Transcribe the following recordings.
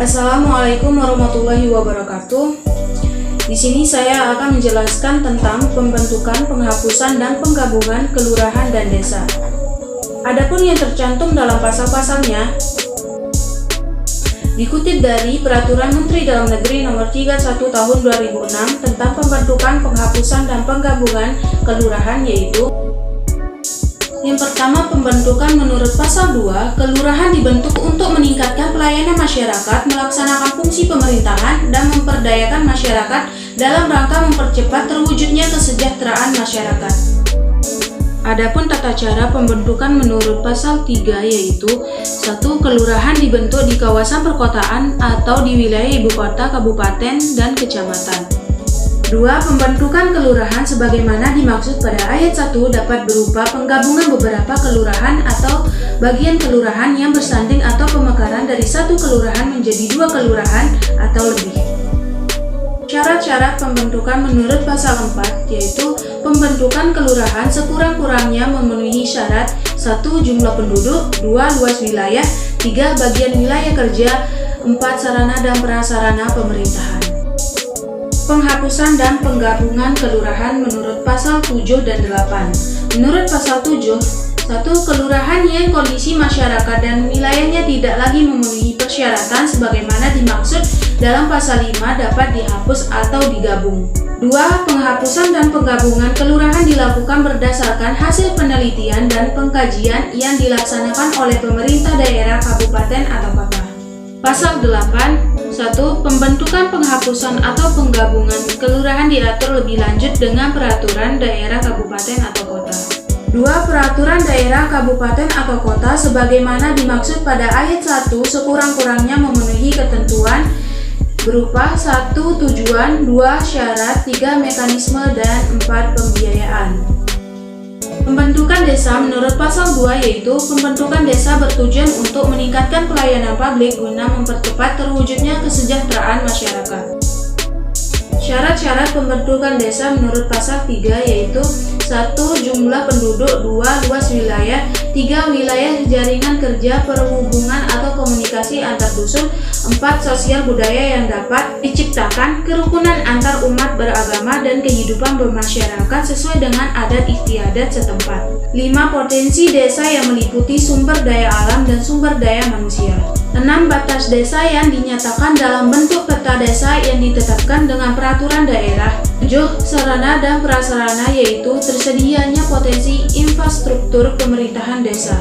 Assalamualaikum warahmatullahi wabarakatuh. Di sini saya akan menjelaskan tentang pembentukan, penghapusan, dan penggabungan kelurahan dan desa. Adapun yang tercantum dalam pasal-pasalnya dikutip dari Peraturan Menteri Dalam Negeri Nomor 31 Tahun 2006 tentang pembentukan, penghapusan, dan penggabungan kelurahan, yaitu yang pertama, pembentukan menurut pasal 2, kelurahan dibentuk untuk meningkatkan pelayanan masyarakat, melaksanakan fungsi pemerintahan, dan memperdayakan masyarakat dalam rangka mempercepat terwujudnya kesejahteraan masyarakat. Adapun tata cara pembentukan menurut pasal 3 yaitu 1. Kelurahan dibentuk di kawasan perkotaan atau di wilayah ibu kota, kabupaten, dan kecamatan. 2. Pembentukan kelurahan sebagaimana dimaksud pada ayat 1 dapat berupa penggabungan beberapa kelurahan atau bagian kelurahan yang bersanding atau pemekaran dari satu kelurahan menjadi dua kelurahan atau lebih. Syarat-syarat pembentukan menurut pasal 4 yaitu pembentukan kelurahan sekurang-kurangnya memenuhi syarat 1. Jumlah penduduk, 2. Luas wilayah, 3. Bagian wilayah kerja, 4. Sarana dan prasarana pemerintahan. Penghapusan dan penggabungan kelurahan menurut pasal 7 dan 8. Menurut pasal 7, 1. Kelurahan yang kondisi masyarakat dan wilayahnya tidak lagi memenuhi persyaratan sebagaimana dimaksud dalam pasal 5 dapat dihapus atau digabung. 2. Penghapusan dan penggabungan kelurahan dilakukan berdasarkan hasil penelitian dan pengkajian yang dilaksanakan oleh pemerintah daerah, kabupaten, atau kota. Pasal 8. 1. Pembentukan, penghapusan, atau penggabungan kelurahan diatur lebih lanjut dengan peraturan daerah, kabupaten, atau kota. 2. Peraturan daerah, kabupaten, atau kota sebagaimana dimaksud pada ayat 1 sekurang-kurangnya memenuhi ketentuan berupa 1. Tujuan, 2. Syarat, 3. Mekanisme, dan 4. Pembiayaan. Pembentukan desa menurut pasal 2 yaitu pembentukan desa bertujuan untuk meningkatkan pelayanan publik guna mempercepat terwujudnya kesejahteraan masyarakat. Syarat-syarat pembentukan desa menurut pasal 3 yaitu 1. Jumlah penduduk, 2. Luas wilayah, 3. Wilayah jaringan kerja, perhubungan atau komunikasi antar dusun, 4. Sosial budaya yang dapat diciptakan, kerukunan antar umat beragama dan kehidupan bermasyarakat sesuai dengan adat istiadat setempat. 5. Potensi desa yang meliputi sumber daya alam dan sumber daya manusia. 6. Batas desa yang dinyatakan dalam bentuk peta desa yang ditetapkan dengan peraturan daerah. 7. Sarana dan prasarana yaitu tersedianya potensi infrastruktur pemerintahan desa.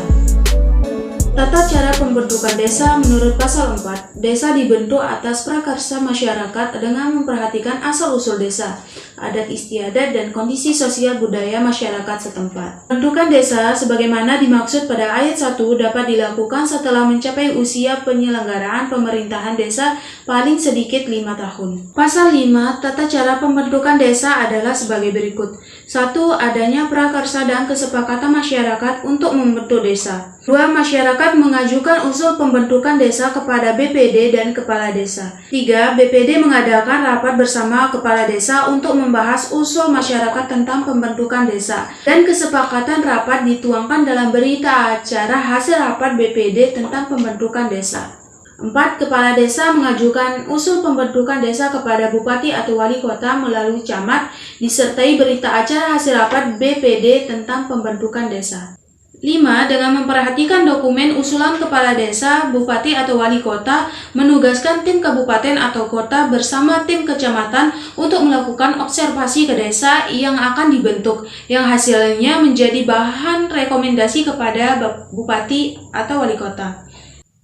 Tata cara pembentukan desa menurut pasal 4, desa dibentuk atas prakarsa masyarakat dengan memperhatikan asal-usul desa, adat istiadat, dan kondisi sosial budaya masyarakat setempat. Pembentukan desa sebagaimana dimaksud pada ayat 1 dapat dilakukan setelah mencapai usia penyelenggaraan pemerintahan desa paling sedikit 5 tahun. Pasal 5, tata cara pembentukan desa adalah sebagai berikut. 1. Adanya prakarsa dan kesepakatan masyarakat untuk membentuk desa. 2. Masyarakat mengajukan usul pembentukan desa kepada BPD dan Kepala Desa. 3. BPD mengadakan rapat bersama Kepala Desa untuk membahas usul masyarakat tentang pembentukan desa, dan kesepakatan rapat dituangkan dalam berita acara hasil rapat BPD tentang pembentukan desa. 4. Kepala Desa mengajukan usul pembentukan desa kepada Bupati atau Wali Kota melalui camat, disertai berita acara hasil rapat BPD tentang pembentukan desa. 5. Dengan memperhatikan dokumen usulan Kepala Desa, Bupati atau Wali Kota menugaskan tim kabupaten atau kota bersama tim kecamatan untuk melakukan observasi ke desa yang akan dibentuk, yang hasilnya menjadi bahan rekomendasi kepada Bupati atau Wali Kota.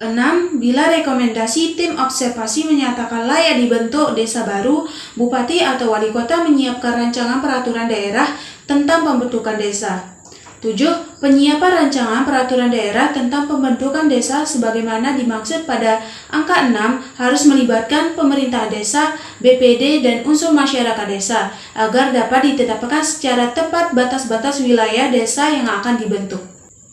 6. Bila rekomendasi tim observasi menyatakan layak dibentuk desa baru, Bupati atau Wali Kota menyiapkan rancangan peraturan daerah tentang pembentukan desa. 7. Penyiapan rancangan peraturan daerah tentang pembentukan desa sebagaimana dimaksud pada angka 6 harus melibatkan pemerintah desa, BPD, dan unsur masyarakat desa agar dapat ditetapkan secara tepat batas-batas wilayah desa yang akan dibentuk.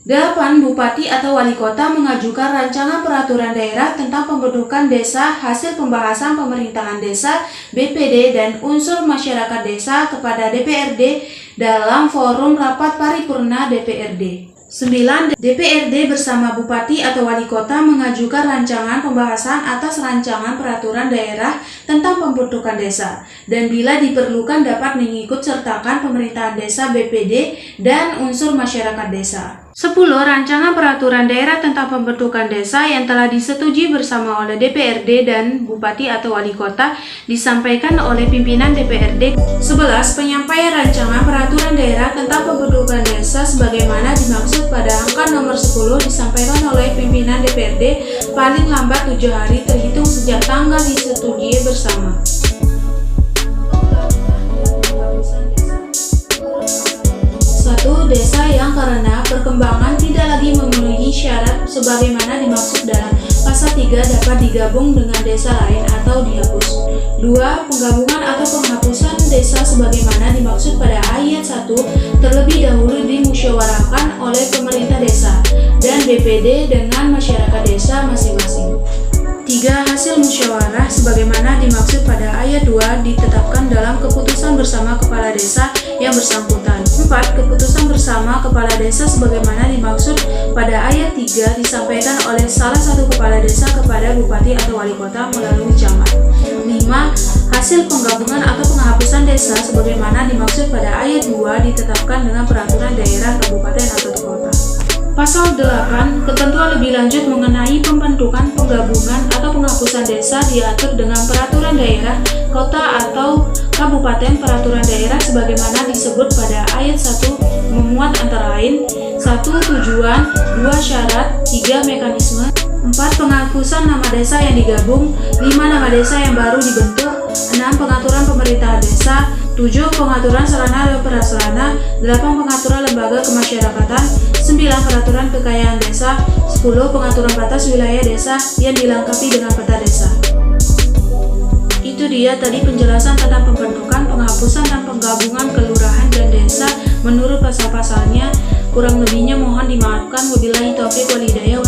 8. Bupati atau Wali Kota mengajukan rancangan peraturan daerah tentang pembentukan desa hasil pembahasan pemerintahan desa (BPD) dan unsur masyarakat desa kepada DPRD dalam forum rapat paripurna DPRD. 9. DPRD bersama Bupati atau Wali Kota mengajukan rancangan pembahasan atas rancangan peraturan daerah tentang pembentukan desa dan bila diperlukan dapat mengikut sertakan pemerintahan desa BPD dan unsur masyarakat desa. 10. Rancangan peraturan daerah tentang pembentukan desa yang telah disetujui bersama oleh DPRD dan Bupati atau Wali Kota disampaikan oleh pimpinan DPRD. 11. Penyampaian rancangan peraturan daerah tentang pembentukan desa sebagaimana dimaksud pada angka nomor 10 disampaikan oleh pimpinan DPRD paling lambat 7 hari terhitung sejak tanggal disetujui bersama. 1. Desa yang karena perkembangan tidak lagi memenuhi syarat sebagaimana dimaksud dalam pasal 3 dapat digabung dengan desa lain atau dihapus. 2. Penggabungan atau penghapusan desa sebagaimana dimaksud pada ayat 1 terlebih dahulu dimusyawarahkan oleh pemerintah desa dan BPD dengan masyarakat desa masing-masing. 3. Hasil musyawarah sebagaimana dimaksud pada ayat 2 ditetapkan dalam keputusan bersama kepala desa yang bersangkutan. 4. Keputusan bersama kepala desa sebagaimana dimaksud pada ayat 3 disampaikan oleh salah satu kepala desa kepada Bupati atau Wali Kota melalui camat. 5. Hasil penggabungan atau penghapusan desa sebagaimana dimaksud pada ayat 2 ditetapkan dengan peraturan daerah kabupaten atau kota. Pasal 8. Ketentuan lebih lanjut mengenai pembentukan, penggabungan, atau penghapusan desa diatur dengan peraturan daerah, kota, atau kabupaten. Peraturan daerah sebagaimana disebut pada ayat 1 memuat antara lain 1. Tujuan, 2. Syarat, 3. Mekanisme, 4. Penghapusan nama desa yang digabung, 5. Nama desa yang baru dibentuk, 6. Pengaturan pemerintahan desa, 7. Pengaturan sarana dan prasarana, 8. Pengaturan lembaga kemasyarakatan, 9. Peraturan kekayaan desa, 10. Pengaturan batas wilayah desa yang dilengkapi dengan peta desa. Itu dia tadi penjelasan tentang pembentukan, penghapusan, dan penggabungan kelurahan dan desa menurut pasal-pasalnya. Kurang lebihnya mohon dimaafkan. Wabillahi taufiq wal hidayah.